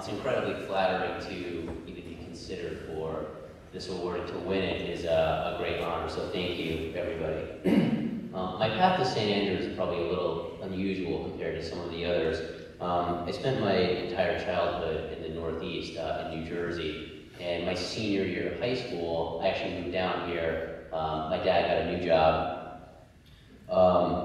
It's incredibly flattering to even be considered for this award, and to win it is a great honor, so thank you, everybody. My path to St. Andrews is probably a little unusual compared to some of the others. I spent my entire childhood in the Northeast, in New Jersey, and my senior year of high school, I actually moved down here. My dad got a new job,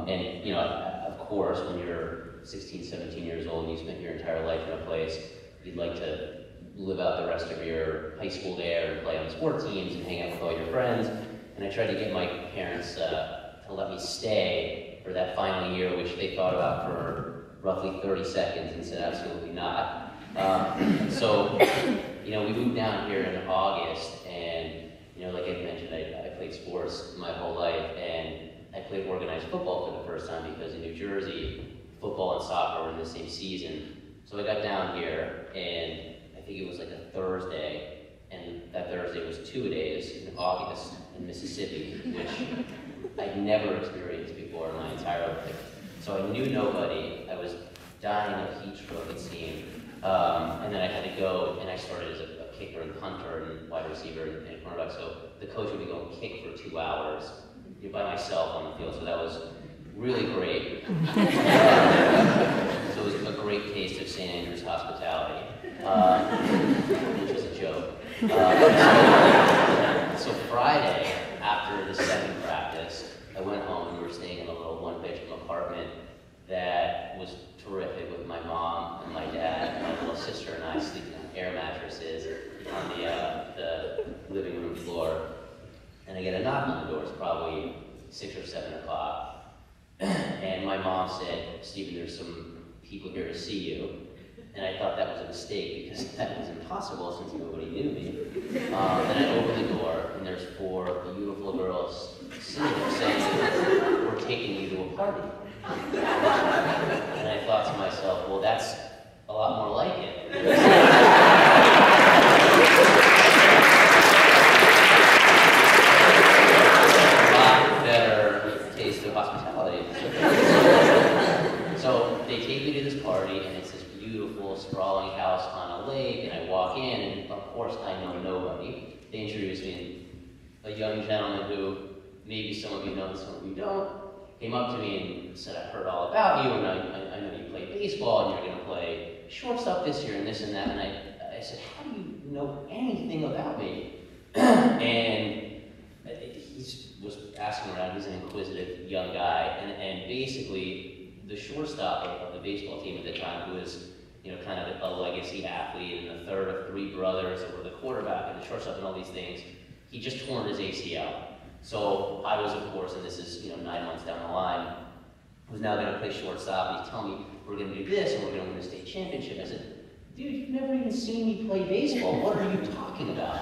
and you know, of course, when you're 16, 17 years old and you spent your entire life in a place, you'd like to live out the rest of your high school there and play on sport teams and hang out with all your friends. And I tried to get my parents to let me stay for that final year, which they thought about for roughly 30 seconds and said absolutely not. So, you know, we moved down here in August, and, you know, like I mentioned, I played sports my whole life, and I played organized football for the first time because in New Jersey, football and soccer were in the same season. So I got down here, and I think it was like a Thursday, and that Thursday was 2-a-days in August in Mississippi, which I'd never experienced before in my entire life. So I knew nobody. I was dying of heat stroke, it seemed. And then I had to go, and I started as a kicker and punter and wide receiver and cornerback. So the coach would be going kick for 2 hours by myself on the field. So that was really great. So it was a great taste of St. Andrews hospitality, which was a joke. So Friday, after the second practice, I went home, and we were staying in a little one-bedroom apartment that was terrific, with my mom and my dad and my little sister and I sleeping on air mattresses on the living room floor. And I get a knock on the door. It's probably 6 or 7 o'clock. And my mom said, "Stephen, there's some people here to see you." And I thought that was a mistake, because that was impossible since nobody knew me. And I opened the door, and there's 4 beautiful girls sitting there saying, "We're taking you to a party." And I thought to myself, well, that's a lot more like it. A lot better taste of hospitality. So they take me to this party, and it's this beautiful, sprawling house on a lake, and I walk in, and of course I know nobody. They introduce me, a young gentleman who maybe some of you know and some of you don't, came up to me and said, "I've heard all about you, and I know you play baseball, and you're going to play shortstop this year, and this and that." And I said, "How do you know anything about me?" And he was asking around. He's an inquisitive young guy, and basically the shortstop of the baseball team at the time, who was, you know, kind of a legacy athlete, and the third of 3 brothers that were the quarterback and the shortstop and all these things, he just torn his ACL. So I was, of course, and this is, you know, 9 months down the line, was now going to play shortstop, and he's telling me, "We're going to do this, and we're going to win the state championship." I said, "Dude, you've never even seen me play baseball. What are you talking about?"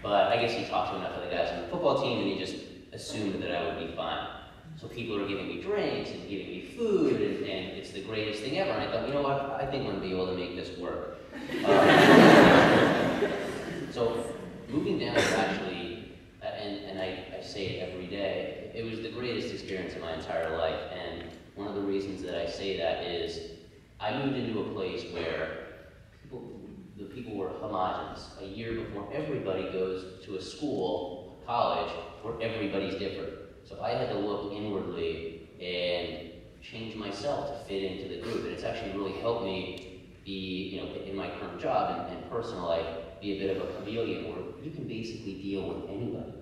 But I guess he talked to enough of the guys on the football team, and he just assumed that I would be fine. So people are giving me drinks and giving me food, and it's the greatest thing ever. And I thought, you know what, I think I'm going to be able to make this work. So moving down is actually, and I say it every day, it was the greatest experience of my entire life. And one of the reasons that I say that is I moved into a place where the people were homogenous. A year before, everybody goes to a school, college, where everybody's different. So I had to look inwardly and change myself to fit into the group. And it's actually really helped me be, you know, in my current job and personal life, be a bit of a chameleon where you can basically deal with anybody.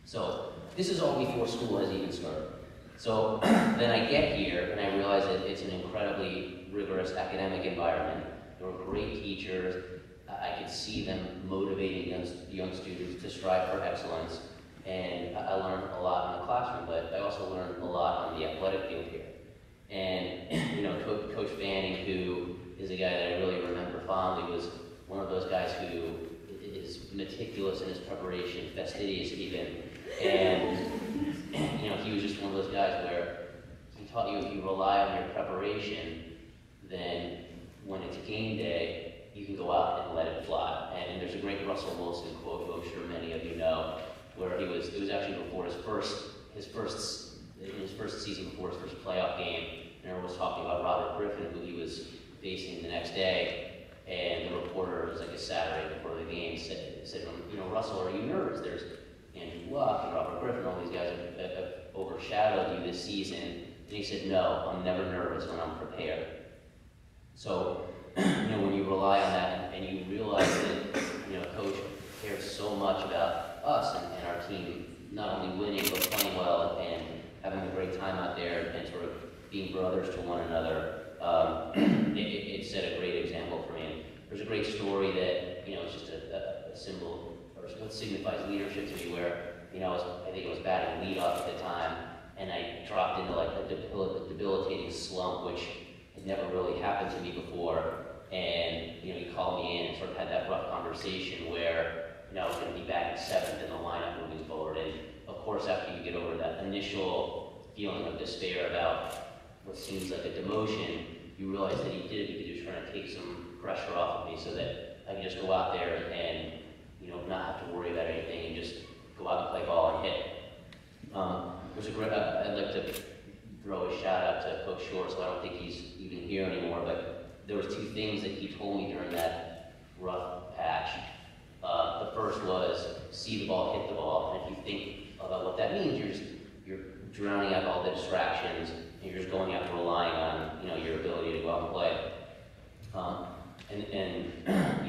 So this is all before school has even started. So then I get here and I realize that it's an incredibly rigorous academic environment. There were great teachers. I could see them motivating young students to strive for excellence. And I learned a lot in the classroom, but I also learned a lot on the athletic field here. And, you know, Coach Fanning, who is a guy that I really remember fondly, was one of those guys who is meticulous in his preparation, fastidious even. And, you know, he was just one of those guys where he taught you if you rely on your preparation, then when it's game day, you can go out and let it fly. And there's a great Russell Wilson quote, who I'm sure many of you know, where it was actually before his first season, before his first playoff game, and everyone was talking about Robert Griffin, who he was facing the next day, and the reporter, it was like a Saturday before the game, said to him, you know, Russell, are you nervous? There's Andrew Luck and Robert Griffin, all these guys have overshadowed you this season. And he said, no, I'm never nervous when I'm prepared. So, you know, when you rely on that and you realize that, you know, Coach cares so much about us and our team, not only winning, but playing well and having a great time out there and sort of being brothers to one another, it set a great example for me. And there's a great story that, you know, it's just a symbol, or what signifies leadership to me, where, you know, I think it was batting leadoff at the time, and I dropped into like a debilitating slump, which had never really happened to me before. And, you know, he called me in and sort of had that rough conversation where, you know, I was going to be batting 7th in the lineup moving forward. And of course, after you get over that initial feeling of despair about what seems like a demotion, you realize that he did it because he was trying to take some pressure off of me so that I could just go out there and, you know, not have to worry about anything and just go out and play ball and hit. There's a great, I'd like to throw a shout out to Coach Shore, so I don't think he's even here anymore, but there was 2 things that he told me during that rough patch. The first was, see the ball, hit the ball. And if you think about what that means, you're drowning out all the distractions, and you're just going out and relying on, you know, your ability to go out and play. And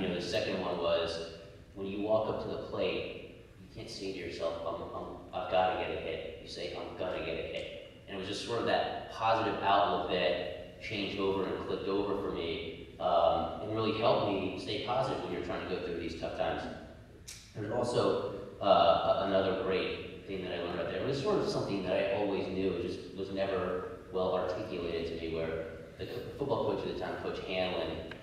you know, the second one was, when you walk up to the plate, you can't say to yourself, I've got to get a hit. You say, I'm gonna get a hit. And it was just sort of that positive outlook that changed over and clicked over for me, and really helped me stay positive when you're trying to go through these tough times. There's also another great thing that I learned out there. It was sort of something that I always knew, it just was never well articulated to me, where the football coach at the time, Coach Hanlon,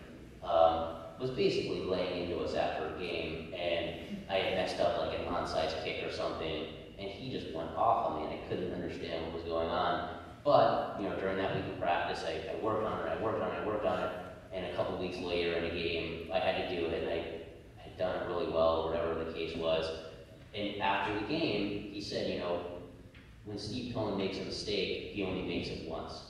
was basically laying into us after a game, and I had messed up like an onside kick or something, and he just went off on me, and I couldn't understand what was going on. But, you know, during that week of practice, I worked on it, and a couple weeks later in a game, I had to do it, and I had done it really well, or whatever the case was. And after the game, he said, you know, when Steve Cohen makes a mistake, he only makes it once.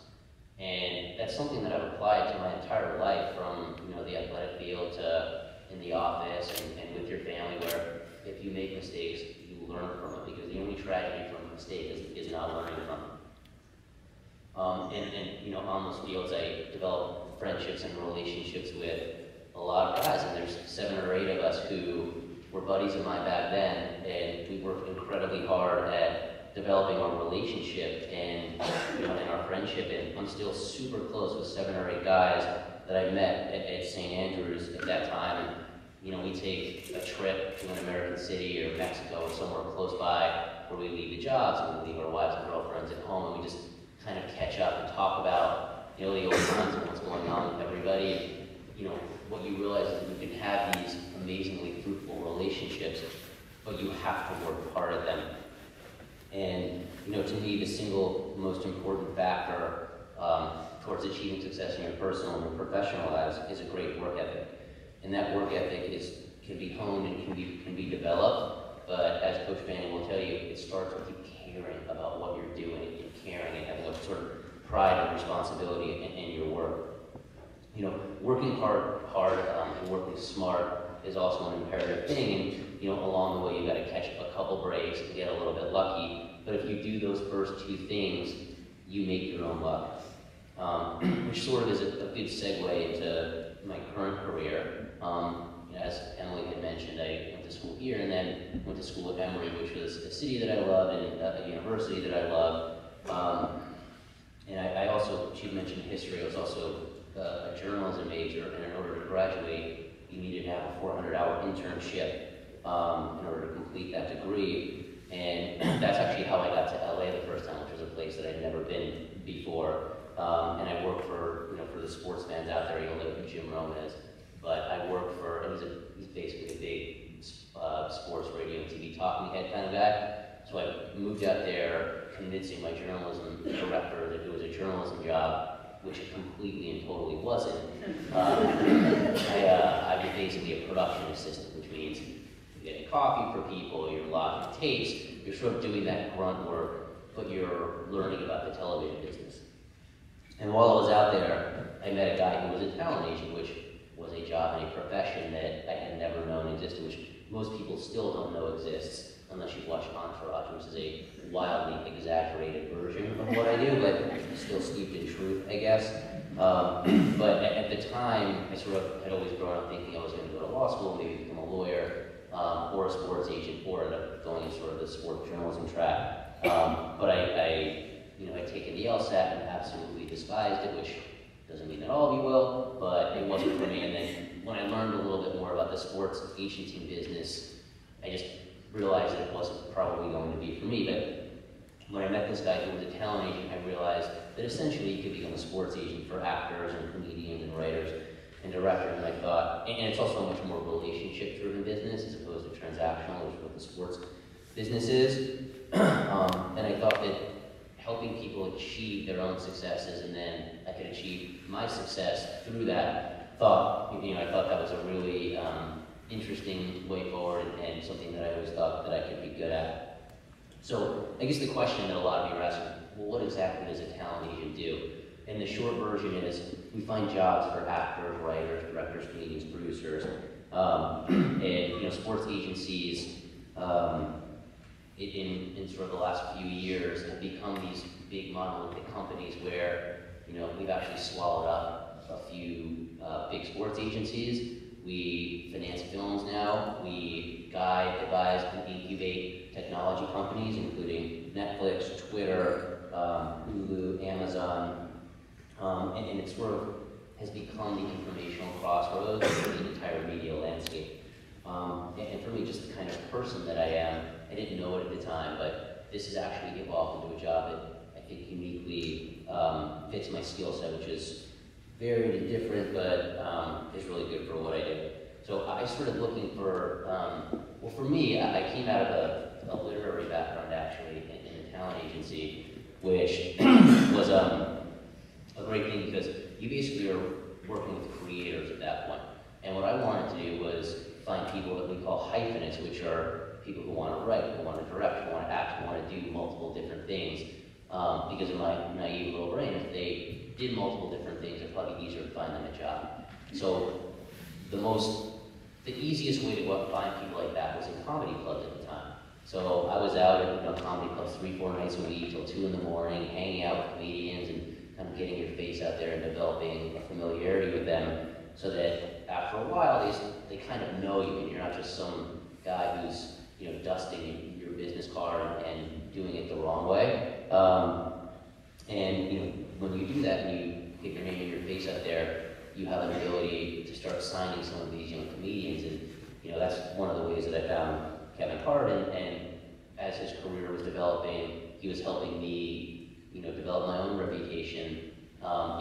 And that's something that I've applied to my entire life, from, you know, the athletic field to in the office and with your family, where if you make mistakes, you learn from it, because the only tragedy from a mistake is not learning from it. And you know, on those fields, I developed friendships and relationships with a lot of guys, and there's 7 or 8 of us who were buddies of mine back then, and we worked incredibly hard at developing our relationship and, you know, and our friendship. And I'm still super close with 7 or 8 guys that I met at St. Andrews at that time. And, you know, we take a trip to an American city or Mexico or somewhere close by, where we leave the jobs and we leave our wives and girlfriends at home, and we just kind of catch up and talk about, you know, the old times and what's going on with everybody. And, you know, what you realize is that you can have these amazingly fruitful relationships, but you have to work hard at them. And, you know, to me, the single most important factor towards achieving success in your personal and your professional lives is a great work ethic. And that work ethic can be honed and can be developed, but as Coach Bannon will tell you, it starts with you caring about what you're doing, and caring and having a sort of pride and responsibility in your work. You know, working hard and working smart is also an imperative thing, and, you know, along the way you got to catch a couple breaks and get a little bit lucky. But if you do those first 2 things, you make your own luck. Which sort of is a good segue into my current career. As Emily had mentioned, I went to school here and then went to school at Emory, which was a city that I love and a university that I love. And I also, she mentioned history, I was also a journalism major, and in order to graduate, you needed to have a 400-hour internship in order to complete that degree. And that's actually how I got to LA the first time, which was a place that I'd never been before. And I worked for, you know, for the sports fans out there, you'll know who Jim Rome is. But I worked for, he's basically a big sports radio and TV talking head kind of guy. So I moved out there convincing my journalism director that it was a journalism job, which it completely and totally wasn't. I was basically a production assistant, which means you're getting coffee for people, you're logging tapes, you're sort of doing that grunt work, but you're learning about the television business. And while I was out there, I met a guy who was a talent agent, which was a job and a profession that I had never known existed, which most people still don't know exists unless you've watched Entourage, which is a wildly exaggerated version of what I do, but still steeped in truth, I guess. But at the time, I sort of had always grown up thinking I was going to go to law school, maybe become a lawyer, or a sports agent, or end up going sort of the sport journalism track. But I'd taken the LSAT and absolutely despised it, which doesn't mean that all of you will, but it wasn't for me. And then when I learned a little bit more about the sports agenting business, I just realized that it wasn't probably going to be for me. But when I met this guy who was a talent agent, I realized that essentially you could become a sports agent for actors and comedians and writers and directors. And I thought, and it's also a much more relationship-driven business as opposed to transactional, which is what the sports business is. And I thought that helping people achieve their own successes, and then I could achieve my success through that thought. I thought that was a really interesting way forward, and something that I always thought that I could be good at. So I guess the question that a lot of you are asking, well, what exactly does a talent agent do? And the short version is we find jobs for actors, writers, directors, comedians, producers, and sports agencies. In sort of the last few years have become these big monolithic companies where we've actually swallowed up a few big sports agencies. We finance films now. We advise and incubate technology companies, including Netflix, Twitter, Hulu, Amazon, and it sort of has become the informational crossroads of the entire media landscape. And for me, just the kind of person that I am, I didn't know it at the time, but this has actually evolved into a job that I think uniquely fits my skill set, which is varied and different, but is really good for what I do. So I started looking for, well, for me, I came out of a literary background, actually, in a talent agency, which was a great thing because you basically are working with creators at that point. And what I wanted to do was find people that we call hyphenates, which are people who want to write, who want to direct, who want to act, who want to do multiple different things. Because in my naive little brain, if they did multiple different things, it's probably easier to find them a job. So the easiest way to go out and find people like that was in comedy clubs at the time. So I was out at comedy clubs 3-4 nights a week till 2 in the morning, hanging out with comedians and kind of getting your face out there and developing a familiarity with them, so that after a while they kind of know you, and you're not just some guy who's dusting your business card and doing it the wrong way. And when you do that and you get your name and your face out there, you have an ability to start signing some of these young comedians, and that's one of the ways that I found Kevin Hart. And as his career was developing, he was helping me develop my own reputation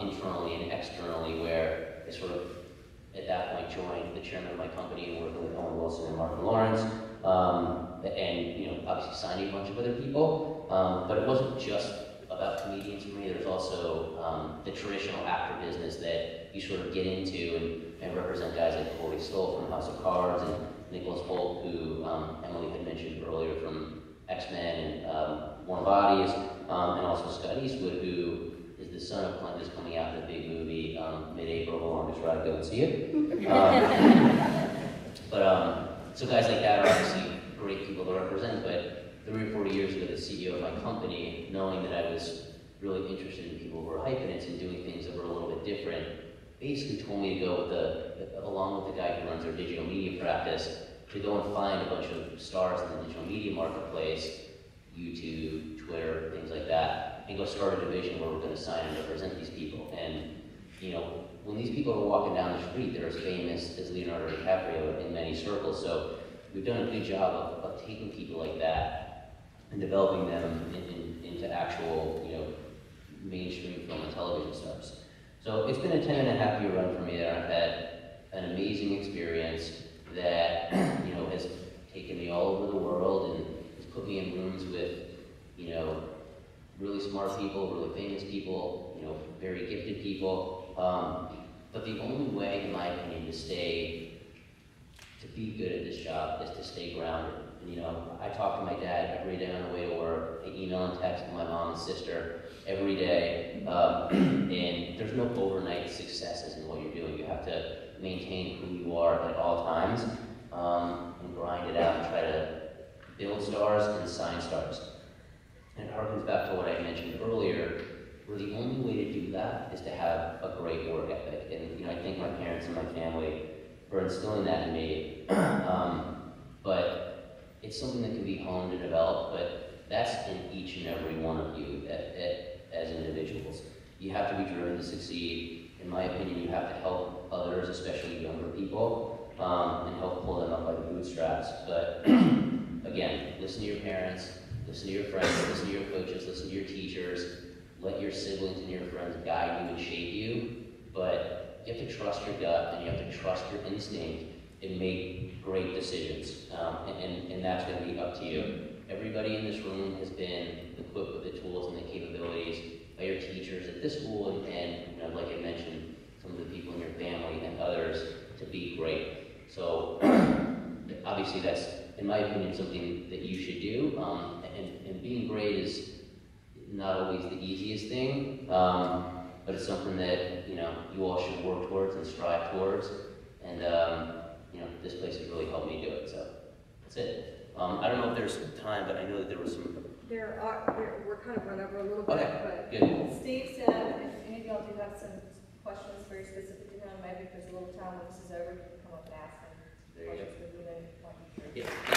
internally and externally, where I sort of at that point joined the chairman of my company and working with Owen Wilson and Martin Lawrence, and obviously signing a bunch of other people. But it wasn't just about comedians for me. There's also the traditional actor business that you sort of get into and represent guys like Corey Stoll from House of Cards, and Nicholas Hoult, who Emily had mentioned earlier from X-Men and Warm Bodies, and also Scott Eastwood, who is the son of Clint, is coming out in a big movie mid-April. The longest ride, go and see it. So guys like that are obviously great people to represent, but 30 or 40 years ago, the CEO of my company, knowing that I was really interested in people who were hyphenates and doing things that were a little bit different, basically told me to go along with the guy who runs our digital media practice, to go and find a bunch of stars in the digital media marketplace, YouTube, Twitter, things like that, and go start a division where we're going to sign and represent these people. And when these people are walking down the street, they're as famous as Leonardo DiCaprio in many circles. So we've done a good job of taking people like that and developing them into actual, mainstream film and television stars. So it's been a 10.5-year run for me there. I've had an amazing experience that, has taken me all over the world and has put me in rooms with, really smart people, really famous people, very gifted people. But the only way, in my opinion, to be good at this job is to stay grounded. And, I talk to my dad every day on the way to work. I email and text my mom and sister every day. And there's no overnight successes in what you're doing. You have to maintain who you are at all times, and grind it out and try to build stars and sign stars. And it harkens back to what I mentioned earlier, where the only way to do that is to have a great work ethic. And I thank my parents and my family for instilling that in me. But it's something that can be honed and developed, but that's in each and every one of you as individuals. You have to be driven to succeed. In my opinion, you have to help others, especially younger people, and help pull them up by the bootstraps. But again, listen to your parents, listen to your friends, listen to your coaches, listen to your teachers. Let your siblings and your friends guide you and shape you, but you have to trust your gut and you have to trust your instinct and make great decisions, and that's going to be up to you. Everybody in this room has been equipped with the tools and the capabilities by your teachers at this school, and like I mentioned, some of the people in your family and others to be great. So obviously that's, in my opinion, something that you should do, and being great is not always the easiest thing, but it's something that you all should work towards and strive towards. And this place has really helped me do it. So that's it. I don't know if there's time, but I know that there was some. We're kind of run over a little bit. Okay. But good. Steve said if any of y'all do have some questions very specific to him, maybe if there's a little time when this is over, you can come up and ask him. There you go. Yeah. Yeah.